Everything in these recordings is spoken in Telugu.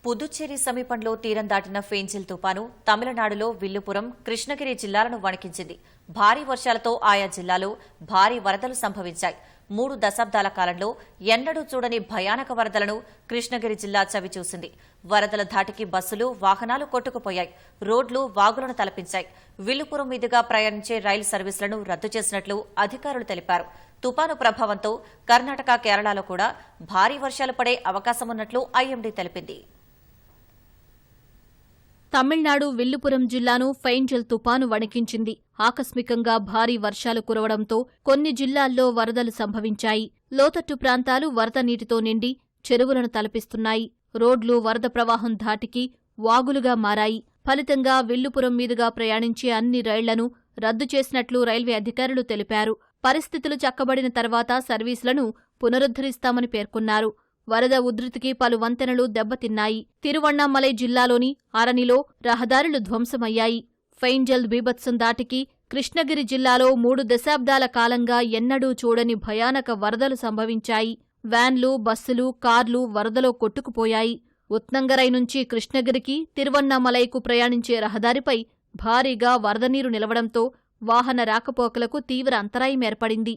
పుదుచ్చేరి సమీపంలో తీరం దాటిన ఫేంజిల్ తుపాను తమిళనాడులో విల్లుపురం, కృష్ణగిరి జిల్లాలను వణికించింది. భారీ వర్షాలతో ఆయా జిల్లాలో భారీ వరదలు సంభవించాయి. 3 దశాబ్దాల కాలంలో ఎన్నడూ చూడని భయానక వరదలను కృష్ణగిరి జిల్లా చవిచూసింది. వరదల ధాటికి బస్సులు, వాహనాలు కొట్టుకుపోయాయి. రోడ్లు, వాగులను తలపించాయి. విల్లుపురం మీదుగా ప్రయాణించే రైలు సర్వీసులను రద్దు చేసినట్లు అధికారులు తెలిపారు. తుపాను ప్రభావంతో కర్ణాటక, కేరళలో కూడా భారీ వర్షాలు పడే అవకాశమున్నట్లు ఐఎండీ తెలిపింది. తమిళనాడు విల్లుపురం జిల్లాను ఫెయింజిల్ తుపాను వణికించింది. ఆకస్మికంగా భారీ వర్షాలు కురవడంతో కొన్ని జిల్లాల్లో వరదలు సంభవించాయి. లోతట్టు ప్రాంతాలు వరద నీటితో నిండి చెరువులను తలపిస్తున్నాయి. రోడ్లు వరద ప్రవాహం ధాటికి వాగులుగా మారాయి. ఫలితంగా విల్లుపురం మీదుగా ప్రయాణించే అన్ని రైళ్లను రద్దు చేసినట్లు రైల్వే అధికారులు తెలిపారు. పరిస్థితులు చక్కబడిన తర్వాత సర్వీసులను పునరుద్ధరిస్తామని పేర్కొన్నారు. వరద ఉధృతికి పలు వంతెనలు దెబ్బతిన్నాయి. తిరువణ్ణామలై జిల్లాలోని అరణిలో రహదారులు ధ్వంసమయ్యాయి. ఫెయింజిల్ బీభత్సం దాటికి కృష్ణగిరి జిల్లాలో 3 దశాబ్దాల కాలంగా ఎన్నడూ చూడని భయానక వరదలు సంభవించాయి. వ్యాన్లు, బస్సులు, కార్లు వరదలో కొట్టుకుపోయాయి. ఉత్నంగరై నుంచి కృష్ణగిరికి, తిరువణ్ణామలైకు ప్రయాణించే రహదారిపై భారీగా వరద నీరు నిలవడంతో వాహన రాకపోకలకు తీవ్ర అంతరాయం ఏర్పడింది.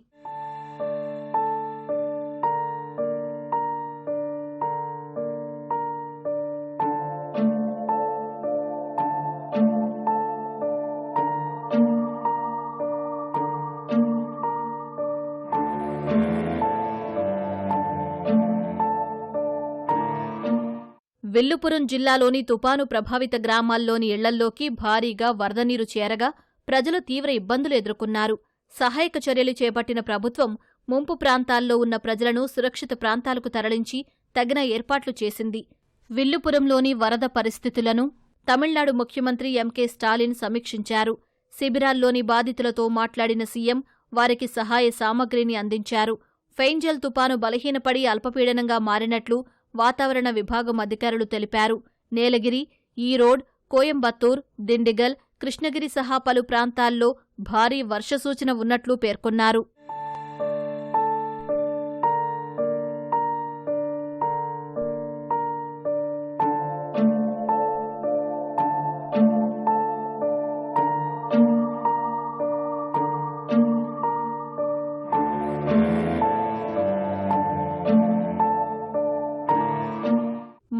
విల్లుపురం జిల్లాలోని తుపాను ప్రభావిత గ్రామాల్లోని ఇళ్లల్లోకి భారీగా వరదనీరు చేరగా ప్రజలు తీవ్ర ఇబ్బందులు ఎదుర్కొన్నారు. సహాయక చర్యలు చేపట్టిన ప్రభుత్వం ముంపు ప్రాంతాల్లో ఉన్న ప్రజలను సురక్షిత ప్రాంతాలకు తరలించి తగిన ఏర్పాట్లు చేసింది. విల్లుపురంలోని వరద పరిస్థితులను తమిళనాడు ముఖ్యమంత్రి ఎంకే స్టాలిన్ సమీక్షించారు. శిబిరాల్లోని బాధితులతో మాట్లాడిన సీఎం వారికి సహాయ సామగ్రిని అందించారు. ఫెయింజిల్ తుపాను బలహీనపడి అల్పపీడనంగా మారినట్లు వాతావరణ విభాగం అధికారులు తెలిపారు. నీలగిరి, ఈరోడ్, కోయంబత్తూర్, దిండిగల్, కృష్ణగిరి సహా పలు ప్రాంతాల్లో భారీ వర్ష సూచన ఉన్నట్లు పేర్కొన్నారు.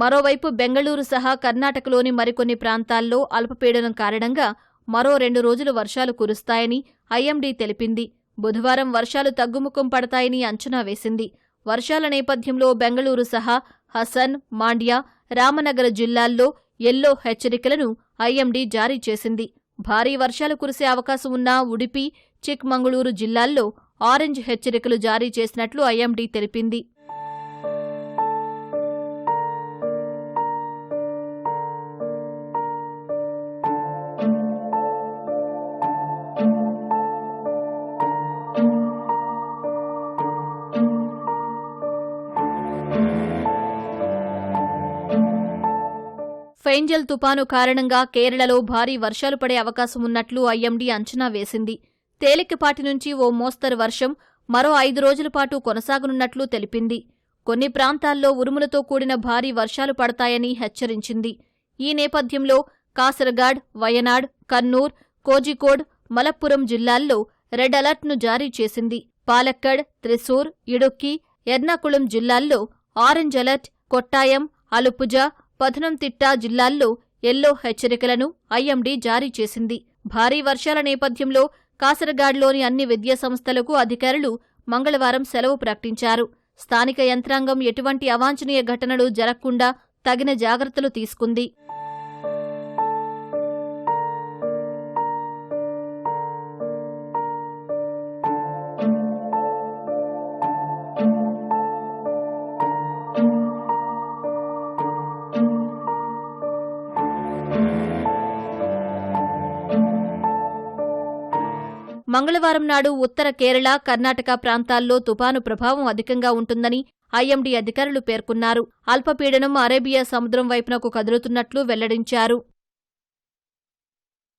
మరోవైపు బెంగళూరు సహా కర్ణాటకలోని మరికొన్ని ప్రాంతాల్లో అల్పపీడనం కారణంగా మరో 2 రోజులు వర్షాలు కురుస్తాయని ఐఎండీ తెలిపింది. బుధవారం వర్షాలు తగ్గుముఖం పడతాయని అంచనా వేసింది. వర్షాల నేపథ్యంలో బెంగళూరు సహా హసన్, మాండ్య, రామనగర జిల్లాల్లో యెల్లో హెచ్చరికలను ఐఎండీ జారీ చేసింది. భారీ వర్షాలు కురిసే అవకాశం ఉన్న ఉడిపి, చిక్మంగళూరు జిల్లాల్లో ఆరెంజ్ హెచ్చరికలు జారీ చేసినట్లు ఐఎండీ తెలిపింది. ఫెయింజిల్ తుపాను కారణంగా కేరళలో భారీ వర్షాలు పడే అవకాశం ఉన్నట్లు ఐఎండీ అంచనా వేసింది. తేలికపాటి నుంచి ఓ మోస్తరు వర్షం మరో 5 రోజుల పాటు కొనసాగనున్నట్లు తెలిపింది. కొన్ని ప్రాంతాల్లో ఉరుములతో కూడిన భారీ వర్షాలు పడతాయని హెచ్చరించింది. ఈ నేపథ్యంలో కాసరగాడ్, వయనాడ్, కన్నూర్, కోజికోడ్, మలప్పురం జిల్లాల్లో రెడ్ అలర్ట్ను జారీ చేసింది. పాలక్కడ్, త్రిశూర్, ఇడుక్కి, ఎర్నాకుళం జిల్లాల్లో ఆరెంజ్ అలర్ట్, కొట్టాయం, అలుపుజ, పథనంతిట్ట జిల్లాల్లో యెల్లో హెచ్చరికలను ఐఎండీ జారీ చేసింది. భారీ వర్షాల నేపథ్యంలో కాసరగాడ్లోని అన్ని విద్యాసంస్థలకు అధికారులు మంగళవారం సెలవు ప్రకటించారు. స్థానిక యంత్రాంగం ఎటువంటి అవాంఛనీయ ఘటనలు జరగకుండా తగిన జాగ్రత్తలు తీసుకుంది. మంగళవారం నాడు ఉత్తర కేరళ, కర్ణాటక ప్రాంతాల్లో తుపాను ప్రభావం అధికంగా ఉంటుందని ఐఎండీ అధికారులు పేర్కొన్నారు. అల్పపీడనం అరేబియా సముద్రం వైపునకు కదులుతున్నట్లు వెల్లడించారు.